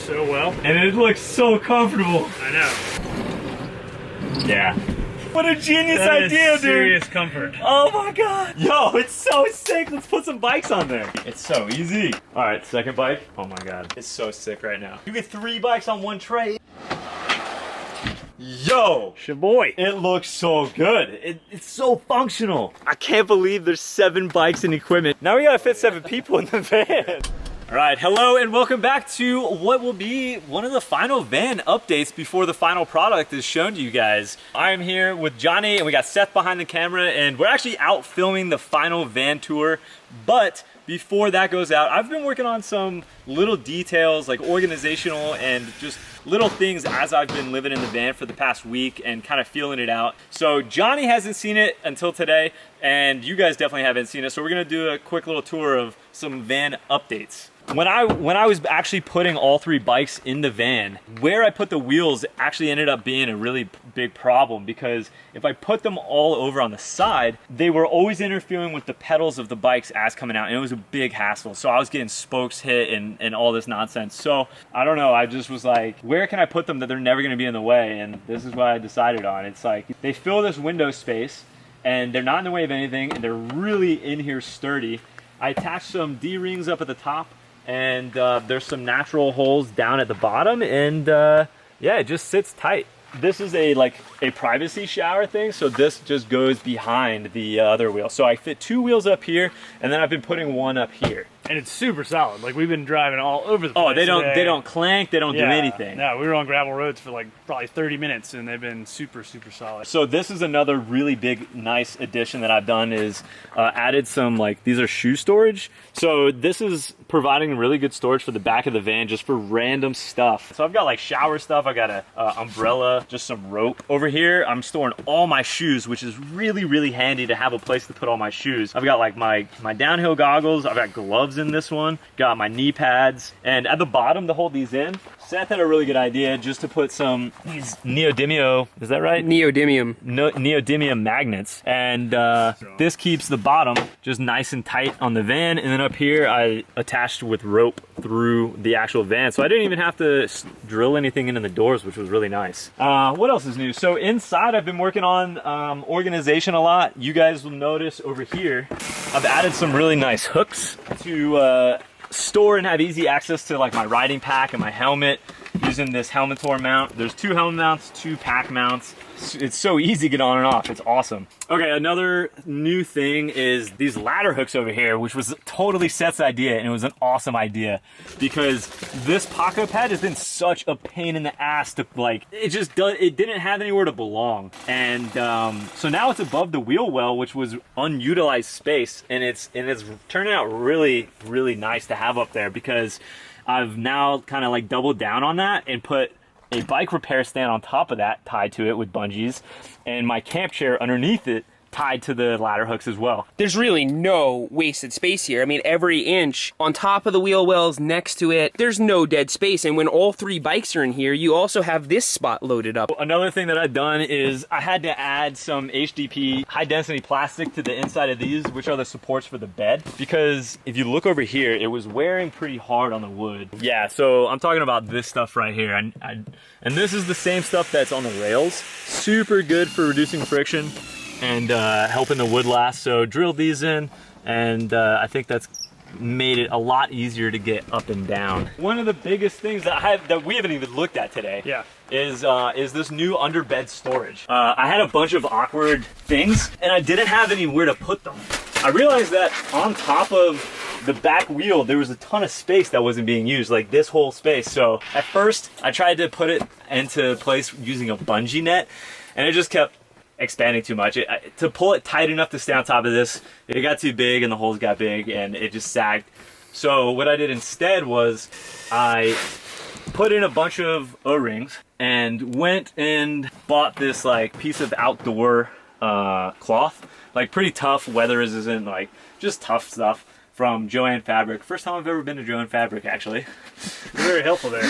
so well. And it looks so comfortable. I know. Yeah. What a genius That idea, is serious comfort. Oh my god. Yo, it's so sick. Let's put some bikes on there. It's so easy. All right, second bike. Oh my god. It's so sick right now. You get 3 bikes on one tray. Yo. Shaboy. It looks so good. It's so functional. I can't believe there's 7 bikes and equipment. Now we gotta fit 7 people in the van. All right, hello and welcome back to what will be one of the final van updates before the final product is shown to you guys. I am here with Johnny and we got Seth behind the camera and we're actually out filming the final van tour. But before that goes out, I've been working on some little details like organizational and just little things as I've been living in the van for the past week and kind of feeling it out. So Johnny hasn't seen it until today and you guys definitely haven't seen it. So we're gonna do a quick little tour of some van updates. When I was actually putting all 3 bikes in the van, where I put the wheels actually ended up being a really big problem because if I put them all over on the side, they were always interfering with the pedals of the bikes as coming out and it was a big hassle. So I was getting spokes hit and all this nonsense. So I don't know, I just was like, where can I put them that they're never gonna be in the way? And this is what I decided on. It's like, they fill this window space and they're not in the way of anything and they're really in here sturdy. I attached some D-rings up at the top and there's some natural holes down at the bottom and yeah, it just sits tight. This is a privacy shower thing, so this just goes behind the other wheel. So I fit 2 wheels up here and then I've been putting 1 up here. And it's super solid. Like we've been driving all over the place. Oh, they don't clank, they don't do anything. No, we were on gravel roads for like probably 30 minutes and they've been super, super solid. So this is another really big, nice addition that I've done is added some these are shoe storage. So this is providing really good storage for the back of the van just for random stuff. So I've got like shower stuff, I got a umbrella, just some rope. Over here, I'm storing all my shoes, which is really, really handy to have a place to put all my shoes. I've got like my downhill goggles, I've got gloves in this one, got my knee pads, and at the bottom to hold these in, Seth had a really good idea just to put some these neodymium, is that right? Neodymium. Neodymium magnets, and this keeps the bottom just nice and tight on the van, and then up here I attached with rope through the actual van, so I didn't even have to drill anything into the doors, which was really nice. What else is new? So inside I've been working on organization a lot. You guys will notice over here I've added some really nice hooks to store and have easy access to like my riding pack and my helmet using this Helmetor mount. There's 2 helmet mounts, 2 pack mounts. It's so easy to get on and off. It's awesome. Okay, another new thing is these ladder hooks over here, which was totally Seth's idea, and it was an awesome idea because this pocket pad has been such a pain in the ass to it didn't have anywhere to belong. And so now it's above the wheel well, which was unutilized space, and it's turning out really, really nice to have up there because I've now kind of like doubled down on that and put a bike repair stand on top of that tied to it with bungees and my camp chair underneath it tied to the ladder hooks as well. There's really no wasted space here. I mean, every inch on top of the wheel wells next to it, there's no dead space. And when all 3 bikes are in here, you also have this spot loaded up. Another thing that I've done is I had to add some HDP high density plastic to the inside of these, which are the supports for the bed, because if you look over here, it was wearing pretty hard on the wood. Yeah, so I'm talking about this stuff right here. And this is the same stuff that's on the rails. Super good for reducing friction and helping the wood last. So drilled these in and I think that's made it a lot easier to get up and down. One of the biggest things that we haven't even looked at today is this new underbed storage. I had a bunch of awkward things and I didn't have anywhere to put them. I realized that on top of the back wheel there was a ton of space that wasn't being used, like this whole space. So at first I tried to put it into place using a bungee net and it just kept expanding too much. To pull it tight enough to stay on top of this, it got too big and the holes got big and it just sagged. So what I did instead was I put in a bunch of O-rings and went and bought this like piece of outdoor cloth, like pretty tough, weather isn't like just tough stuff from Joann Fabric. First time I've ever been to Joann Fabric, actually. Very helpful there.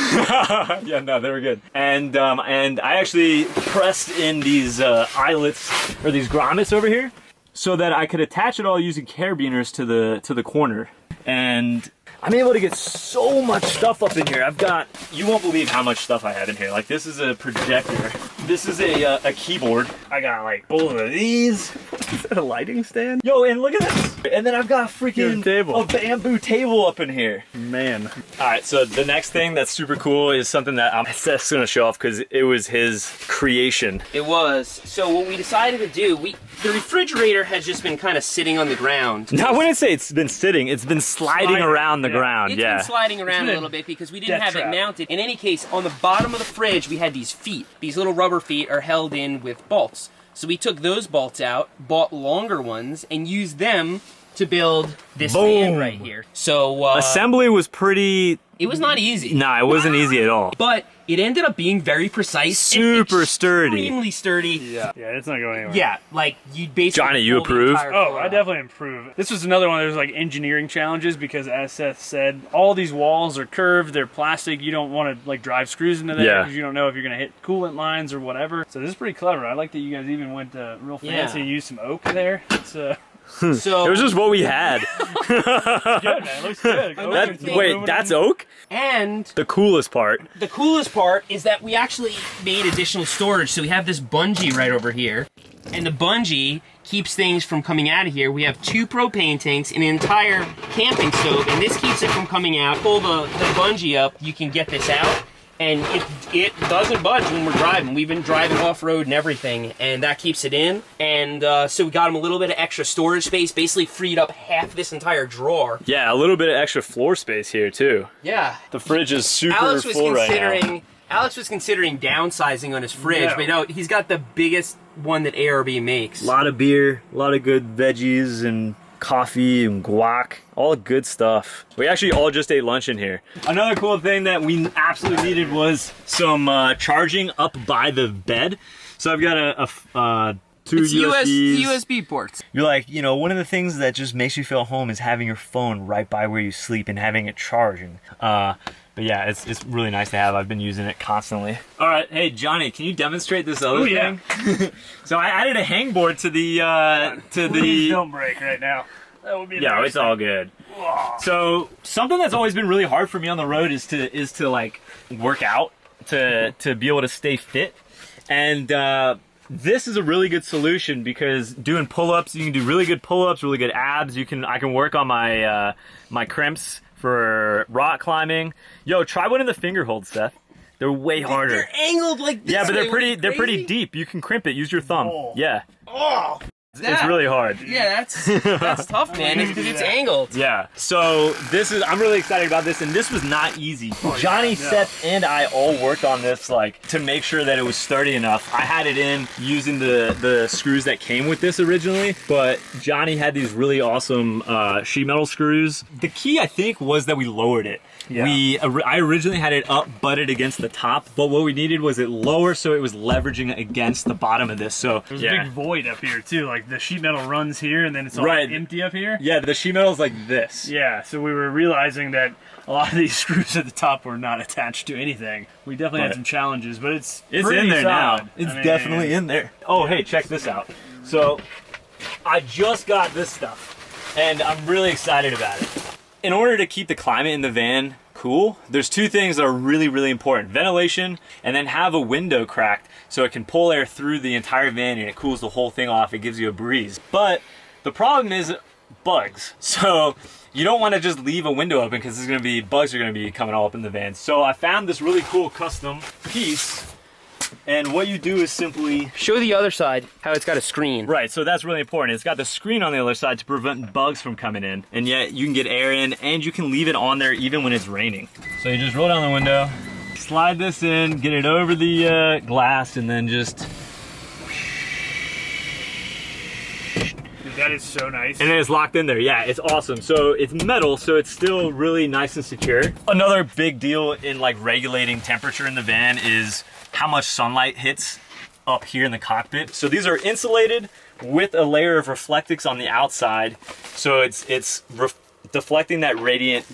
Yeah, no, they were good. And I actually pressed in these eyelets or these grommets over here so that I could attach it all using carabiners to the corner. And I'm able to get so much stuff up in here. I've got, you won't believe how much stuff I have in here. Like this is a projector. This is a keyboard. I got like both of these. Is that a lighting stand? Yo, and look at this. And then I've got a freaking table. a bamboo table up in here. Man. All right, so the next thing that's super cool is something that Seth's gonna show off because it was his creation. It was. So what we decided to do, the refrigerator has just been kind of sitting on the ground. Now, I wouldn't say it's been sitting, it's been sliding around the ground, It's been sliding around a little bit because we didn't have it mounted. In any case, on the bottom of the fridge, we had these feet. These little rubber feet are held in with bolts. So we took those bolts out, bought longer ones, and used them to build this fan right here. So assembly was pretty. It was not easy. Nah, it wasn't easy at all. But it ended up being very precise. Super sturdy. Extremely sturdy. Yeah, it's not going anywhere. Yeah, like you basically. Johnny, you approve? Oh, I definitely approve. This was another one of those like engineering challenges because, as Seth said, all these walls are curved. They're plastic. You don't want to like drive screws into there because you don't know if you're gonna hit coolant lines or whatever. So this is pretty clever. I like that you guys even went real fancy and used some oak there. It's So it was just what we had. good, man. It looks good. Wait, that's oak? And The coolest part is that we actually made additional storage. So we have this bungee right over here. And the bungee keeps things from coming out of here. We have 2 propane tanks, an entire camping stove, and this keeps it from coming out. Pull the bungee up, you can get this out. And it doesn't budge when we're driving. We've been driving off-road and everything, and that keeps it in. And so we got him a little bit of extra storage space, basically freed up half this entire drawer. Yeah, a little bit of extra floor space here too. Yeah. The fridge is super full right now. Alex was considering downsizing on his fridge, but no, he's got the biggest one that ARB makes. A lot of beer, a lot of good veggies and coffee and guac, all good stuff. We actually all just ate lunch in here. Another cool thing that we absolutely needed was some charging up by the bed. So I've got a 2 USBs. USB ports. You're like, you know, one of the things that just makes you feel home is having your phone right by where you sleep and having it charging. But yeah, it's really nice to have. I've been using it constantly. All right, hey Johnny, can you demonstrate this other thing? So I added a hangboard to the Don't break right now. That would be it's all good. So something that's always been really hard for me on the road is to like work out to be able to stay fit, and this is a really good solution because doing pull-ups, you can do really good pull-ups, really good abs. I can work on my my crimps for rock climbing. Yo, try one of the finger holds, Seth. They're way harder. They're angled like this. Yeah, but they're pretty deep. You can crimp it. Use your thumb. Oh. Yeah. Oh. It's really hard. Yeah, that's tough, man. Because it's angled. Yeah. So I'm really excited about this, and this was not easy. Johnny, Seth, and I all worked on this like to make sure that it was sturdy enough. I had it in using the screws that came with this originally, but Johnny had these really awesome sheet metal screws. The key, I think, was that we lowered it. Yeah. I originally had it up butted against the top, but what we needed was it lower so it was leveraging against the bottom of this. So there's a big void up here too. Like the sheet metal runs here and then it's all empty up here. Yeah, the sheet metal's like this. Yeah, so we were realizing that a lot of these screws at the top were not attached to anything. We definitely had some challenges, but it's in solid. there now. It's definitely in there. Oh, hey, check this out. So I just got this stuff and I'm really excited about it. In order to keep the climate in the van cool, there's 2 things that are really, really important. Ventilation, and then have a window cracked so it can pull air through the entire van and it cools the whole thing off. It gives you a breeze. But the problem is bugs. So you don't want to just leave a window open because bugs are going to be coming all up in the van. So I found this really cool custom piece. And what you do is simply... Show the other side how it's got a screen. Right, so that's really important. It's got the screen on the other side to prevent bugs from coming in. And yet you can get air in and you can leave it on there even when it's raining. So you just roll down the window, slide this in, get it over the glass, and then just... That is so nice. And then it's locked in there. Yeah, it's awesome. So it's metal, so it's still really nice and secure. Another big deal in like regulating temperature in the van is how much sunlight hits up here in the cockpit. So these are insulated with a layer of reflectix on the outside. So it's deflecting that radiant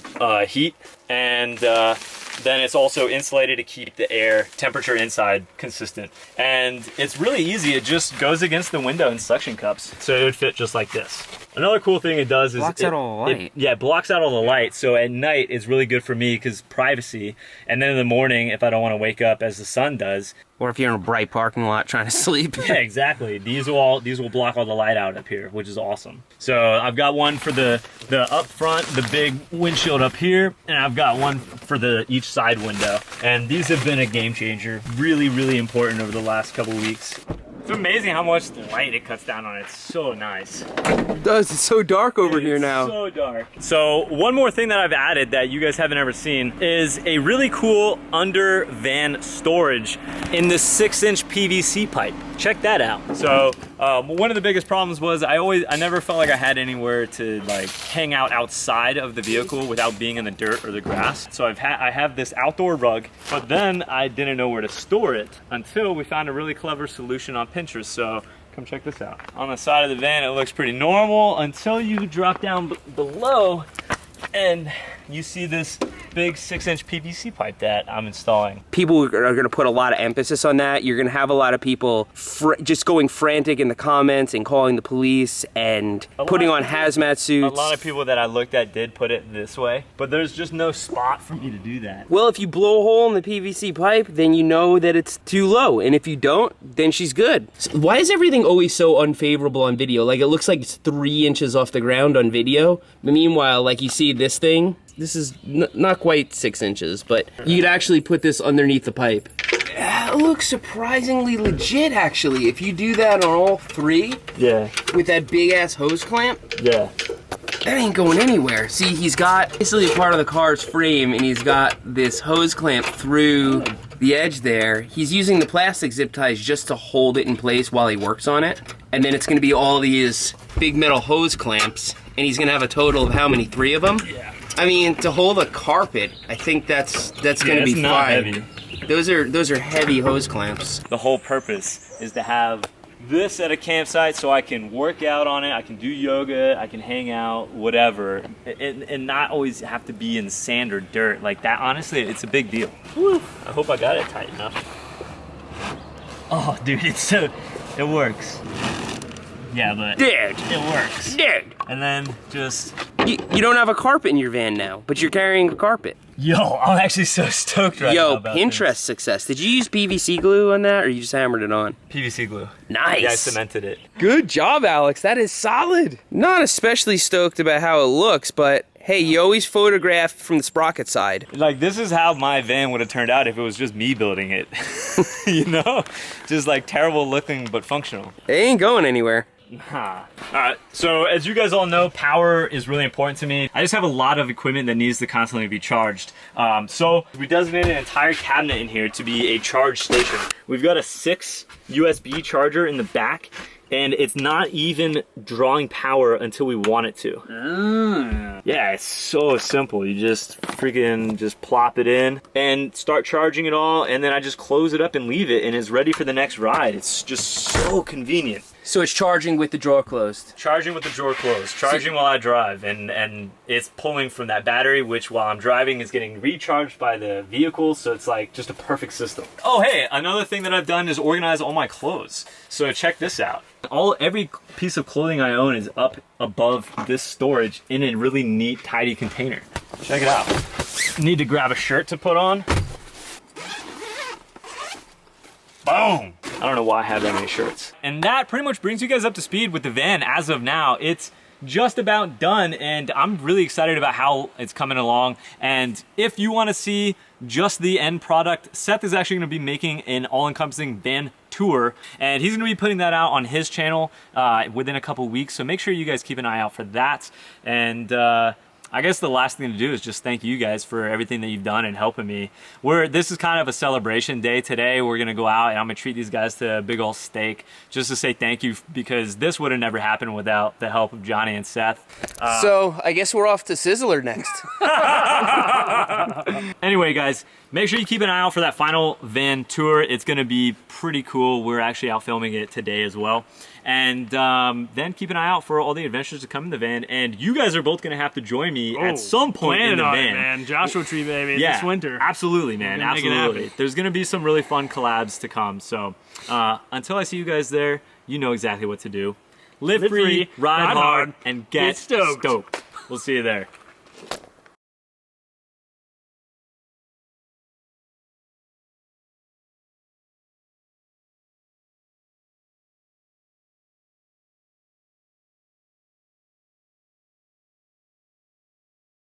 heat, and then it's also insulated to keep the air temperature inside consistent. And it's really easy. It just goes against the window in suction cups. So it would fit just like this. Another cool thing it does is blocks out all the light. It blocks out all the light. So at night it's really good for me because privacy. And then in the morning, if I don't want to wake up as the sun does, or if you're in a bright parking lot trying to sleep. Yeah, exactly. These will block all the light out up here, which is awesome. So I've got one for the up front, the big windshield up here, and I've got one for each side window. And these have been a game changer. Really, really important over the last couple weeks. It's amazing how much light it cuts down on it. It's so nice. It does. It's so dark over here now. So dark. So one more thing that I've added that you guys haven't ever seen is a really cool under van storage in this 6-inch PVC pipe. Check that out. So one of the biggest problems was I never felt like I had anywhere to like hang out outside of the vehicle without being in the dirt or the grass. So I have this outdoor rug, but then I didn't know where to store it until we found a really clever solution on Pinterest. So come check this out. On the side of the van, it looks pretty normal until you drop down below and you see this big 6-inch PVC pipe that I'm installing. People are going to put a lot of emphasis on that. You're going to have a lot of people just going frantic in the comments and calling the police and putting on hazmat suits. A lot of people that I looked at did put it this way, but there's just no spot for me to do that. Well, if you blow a hole in the PVC pipe, then you know that it's too low. And if you don't, then she's good. Why is everything always so unfavorable on video? Like, it looks like it's 3 inches off the ground on video. But meanwhile, like, you see this thing, this is not quite 6 inches, but you could actually put this underneath the pipe. It looks surprisingly legit, actually. If you do that on all 3, yeah, with that big ass hose clamp, yeah, that ain't going anywhere. See, he's got basically a part of the car's frame, and he's got this hose clamp through the edge there. He's using the plastic zip ties just to hold it in place while he works on it. And then it's going to be all these big metal hose clamps, and he's going to have a total of how many? 3 of them? Yeah. I mean, to hold a carpet, I think that's going to be fine. Heavy. Those are heavy hose clamps. The whole purpose is to have this at a campsite so I can work out on it, I can do yoga, I can hang out, whatever, and not always have to be in sand or dirt. Like that, honestly, it's a big deal. Woo. I hope I got it tight enough. Oh, dude, it works. Yeah, but it works. Dude. And then just... You don't have a carpet in your van now, but you're carrying a carpet. Yo, I'm actually so stoked right now about Pinterest this. Success. Did you use PVC glue on that, or you just hammered it on? PVC glue. Nice. Yeah, I cemented it. Good job, Alex. That is solid. Not especially stoked about how it looks, but hey, you always photograph from the sprocket side. Like, this is how my van would have turned out if it was just me building it. You know? Just like terrible looking, but functional. It ain't going anywhere. Alright, so as you guys all know, power is really important to me. I just have a lot of equipment that needs to constantly be charged. So we designated an entire cabinet in here to be a charge station. We've got a 6 USB charger in the back, and it's not even drawing power until we want it to. Yeah, it's so simple. You just freaking just plop it in and start charging it all, and then I just close it up and leave it, and it's ready for the next ride. It's just so convenient. So it's charging with the drawer closed. Charging with the drawer closed, charging while I drive, and it's pulling from that battery, which while I'm driving is getting recharged by the vehicle, so it's like just a perfect system. Oh hey, another thing that I've done is organize all my clothes. So check this out. Every piece of clothing I own is up above this storage in a really neat, tidy container. Check it out. Need to grab a shirt to put on. Boom! I don't know why I have that many shirts. And that pretty much brings you guys up to speed with the van as of now. It's just about done, and I'm really excited about how it's coming along. And if you want to see just the end product, Seth is actually going to be making an all-encompassing van tour, and he's going to be putting that out on his channel within a couple weeks. So make sure you guys keep an eye out for that. And I guess the last thing to do is just thank you guys for everything that you've done and helping me. This is kind of a celebration day today. We're gonna go out and I'm gonna treat these guys to a big old steak just to say thank you, because this would have never happened without the help of Johnny and Seth. So I guess we're off to Sizzler next. Anyway, guys, make sure you keep an eye out for that final van tour. It's gonna be pretty cool. We're actually out filming it today as well. And then keep an eye out for all the adventures to come in the van. And you guys are both going to have to join me at some point in the van. Man. Joshua Tree, baby, this winter. Absolutely, man. Absolutely. There's going to be some really fun collabs to come. So until I see you guys there, you know exactly what to do. Live free, ride hard, and get stoked. We'll see you there.